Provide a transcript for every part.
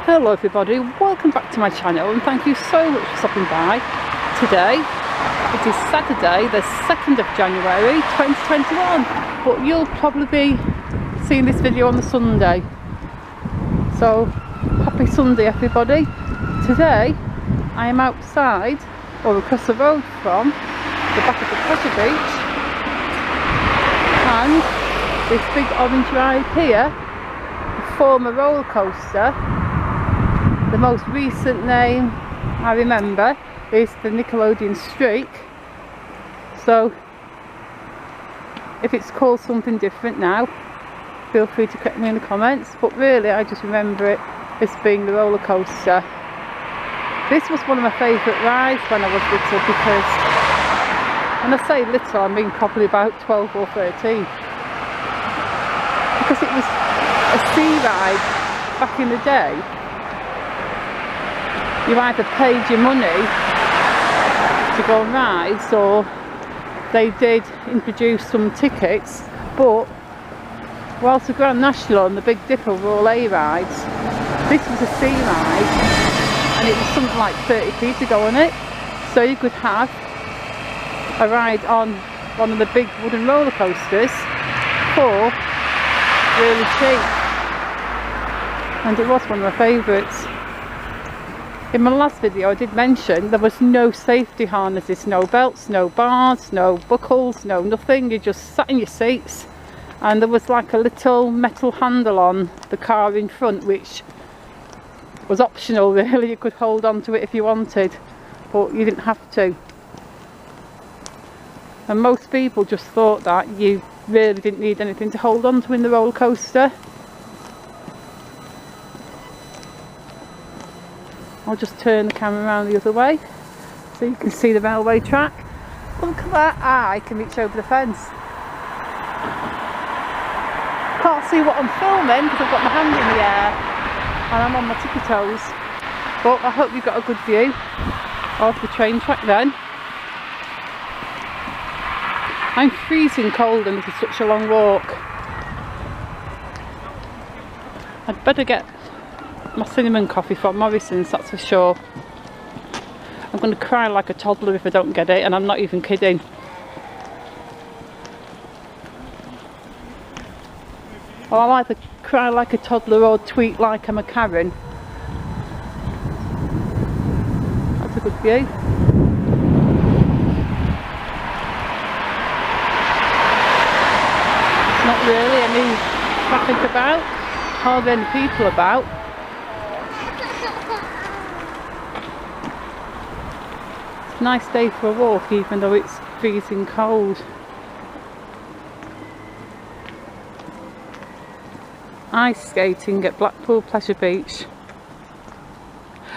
Hello everybody, welcome back to my channel and thank you so much for stopping by. Today, it is Saturday the 2nd of January 2021, but you'll probably be seeing this video on the Sunday. So, happy Sunday everybody. Today, I am outside, or across the road from, the back of the pleasure beach, and this big orange ride here, the former roller coaster. The most recent name I remember is the Nickelodeon Streak. So if it's called something different now, feel free to correct me in the comments, but really I just remember it as being the roller coaster. This was one of my favourite rides when I was little, because when I say little I mean probably about 12 or 13, because it was a sea ride back in the day. You either paid your money to go on rides, or they did introduce some tickets, but whilst the Grand National and the Big Dipper were all A rides, this was a C ride, and it was something like 30p to go on it, so you could have a ride on one of the big wooden roller coasters for really cheap, and it was one of my favourites. In my last video I did mention there was no safety harnesses, no belts, no bars, no buckles, no nothing. You just sat in your seats, and there was like a little metal handle on the car in front which was optional really. You could hold on to it if you wanted, but you didn't have to. And most people just thought that you really didn't need anything to hold on to in the roller coaster. I'll just turn the camera around the other way so you can see the railway track. Look at that, I can reach over the fence. Can't see what I'm filming because I've got my hand in the air and I'm on my tippy toes, but I hope you've got a good view of the train track then. I'm freezing cold and this is such a long walk. I'd better get my cinnamon coffee from Morrisons, that's for sure. I'm going to cry like a toddler if I don't get it, and I'm not even kidding. Well, I'll either cry like a toddler or tweet like I'm a Karen. That's a good view. There's not really any traffic about, hardly any people about. Nice day for a walk even though it's freezing cold. Ice skating at Blackpool Pleasure Beach.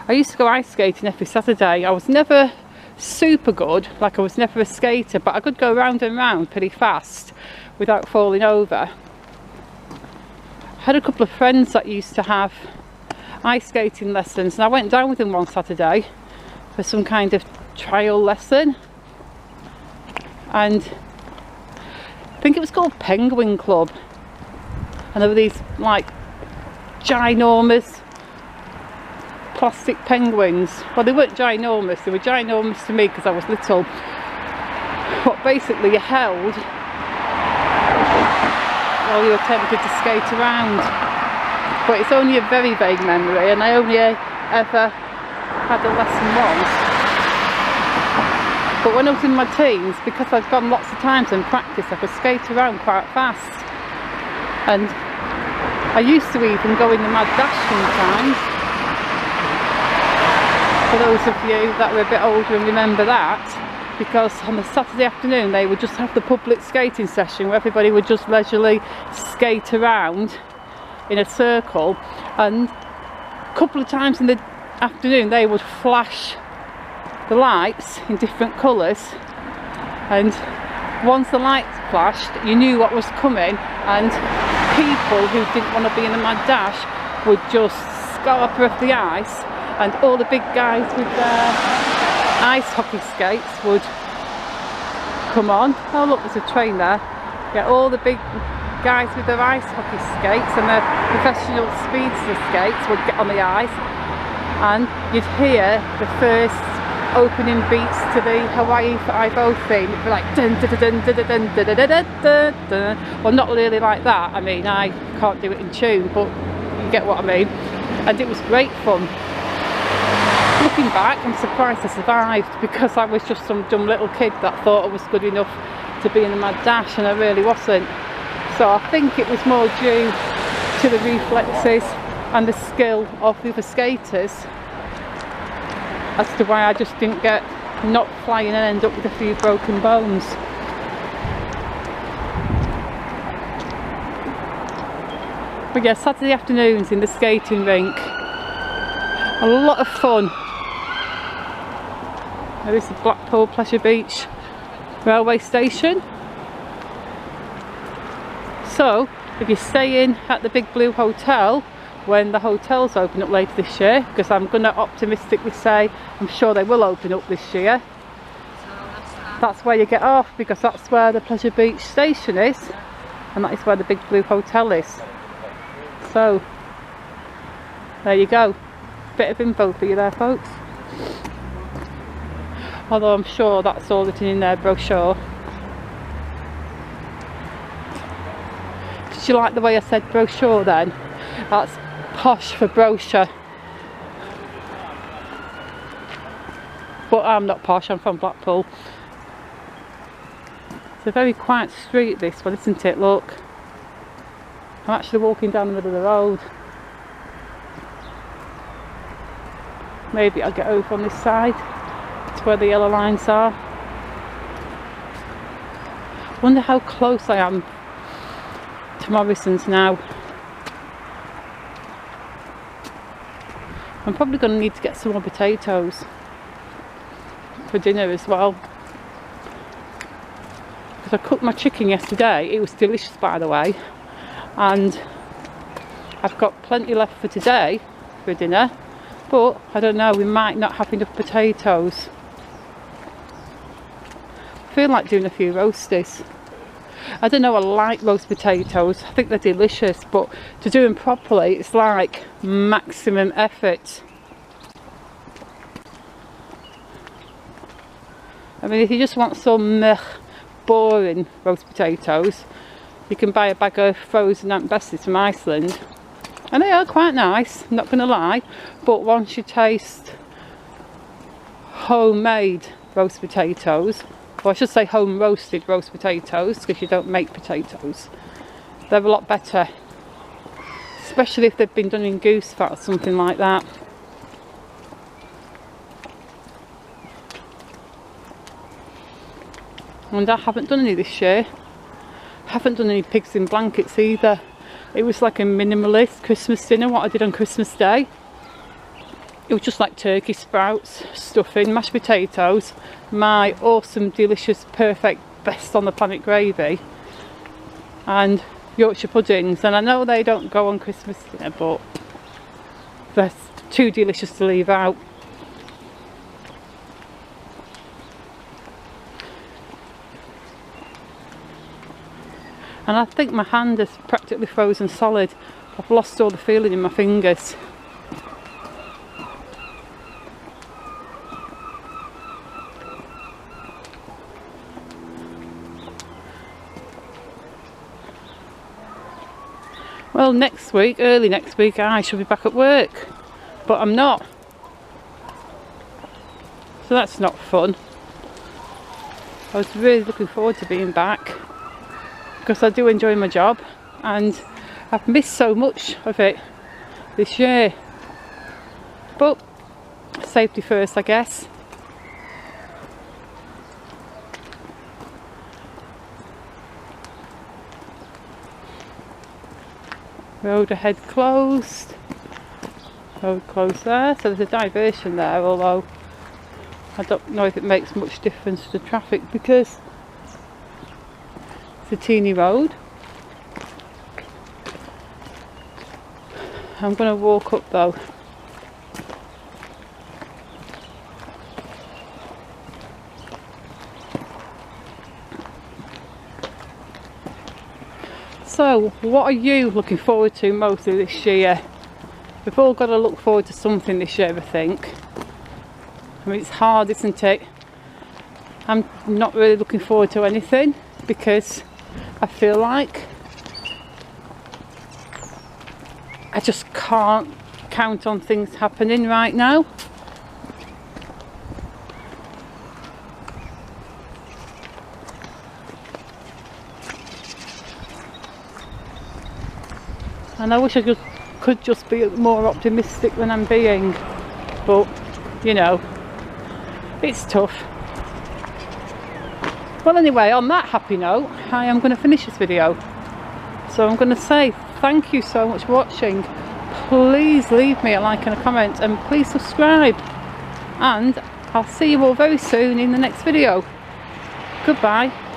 I used to go ice skating every Saturday. I was never super good, like I was never a skater, but I could go round and round pretty fast without falling over. I had a couple of friends that used to have ice skating lessons, and I went down with them one Saturday for some kind of trial lesson, and I think it was called Penguin Club, and there were these like ginormous plastic penguins. Well, they weren't ginormous, they were ginormous to me because I was little. What basically you held while you attempted to skate around, but it's only a very vague memory, and I only ever had a lesson once. But when I was in my teens, because I'd gone lots of times and practiced, I could skate around quite fast. And I used to even go in the mad dash sometimes. For those of you that were a bit older and remember that, because on the Saturday afternoon they would just have the public skating session where everybody would just leisurely skate around in a circle, and a couple of times in the afternoon they would flash the lights in different colours, and once the lights flashed you knew what was coming, and people who didn't want to be in the mad dash would just scarper off the ice, and all the big guys with their ice hockey skates would come on. Oh look, there's a train there. Yeah, all the big guys with their ice hockey skates and their professional speedster skates would get on the ice, and you'd hear the first opening beats to the Hawaii 5-0 theme. It'd be like dun dun dun dun dun dun dun dun dun dun. Well, not really like that. I mean, I can't do it in tune, but you get what I mean. And it was great fun. Looking back, I'm surprised I survived, because I was just some dumb little kid that thought I was good enough to be in a mad dash, and I really wasn't. So I think it was more due to the reflexes and the skill of the other skaters as to why I just didn't get knocked flying and end up with a few broken bones. But yeah, Saturday afternoons in the skating rink, a lot of fun. There is the Blackpool Pleasure Beach railway station. So if you're staying at the Big Blue Hotel when the hotels open up later this year, because I'm going to optimistically say I'm sure they will open up this year, that's where you get off, because that's where the Pleasure Beach station is, and that is where the Big Blue Hotel is. So there you go, bit of info for you there, folks. Although I'm sure that's all written in their brochure. Did you like the way I said brochure then? That's posh for brochure. But I'm not posh, I'm from Blackpool. It's a very quiet street, this one, isn't it? Look, I'm actually walking down the middle of the road. Maybe I'll get over on this side to where the yellow lines are. Wonder how close I am to Morrisons now. I'm probably going to need to get some more potatoes for dinner as well, because I cooked my chicken yesterday. It was delicious, by the way, and I've got plenty left for today for dinner, but I don't know, we might not have enough potatoes. I feel like doing a few roasties. I don't know, I like roast potatoes, I think they're delicious, but to do them properly it's like maximum effort. I mean, if you just want some boring roast potatoes, you can buy a bag of frozen Aunt Bessie's from Iceland, and they are quite nice, I'm not going to lie, but once you taste homemade roast potatoes, or I should say home roasted roast potatoes, because you don't make potatoes, they're a lot better, especially if they've been done in goose fat or something like that. And I haven't done any this year. I haven't done any pigs in blankets either. It was like a minimalist Christmas dinner, what I did on Christmas Day. It was just like turkey, sprouts, stuffing, mashed potatoes, my awesome, delicious, perfect, best on the planet gravy, and Yorkshire puddings. And I know they don't go on Christmas dinner, but they're too delicious to leave out. And I think my hand is practically frozen solid. I've lost all the feeling in my fingers. Well, next week, early next week, I shall be back at work, but I'm not. So that's not fun. I was really looking forward to being back, because I do enjoy my job and I've missed so much of it this year. But safety first, I guess. Road ahead closed. Road closed there, so there's a diversion there, although I don't know if it makes much difference to the traffic because it's a teeny road. I'm going to walk up though. So, what are you looking forward to mostly this year? We've all got to look forward to something this year, I think. I mean, it's hard, isn't it? I'm not really looking forward to anything because I feel like I just can't count on things happening right now. And I wish I could just be more optimistic than I'm being, but you know, it's tough. Well, anyway, on that happy note, I am going to finish this video. So I'm going to say thank you so much for watching. Please leave me a like and a comment, and please subscribe. And I'll see you all very soon in the next video. Goodbye.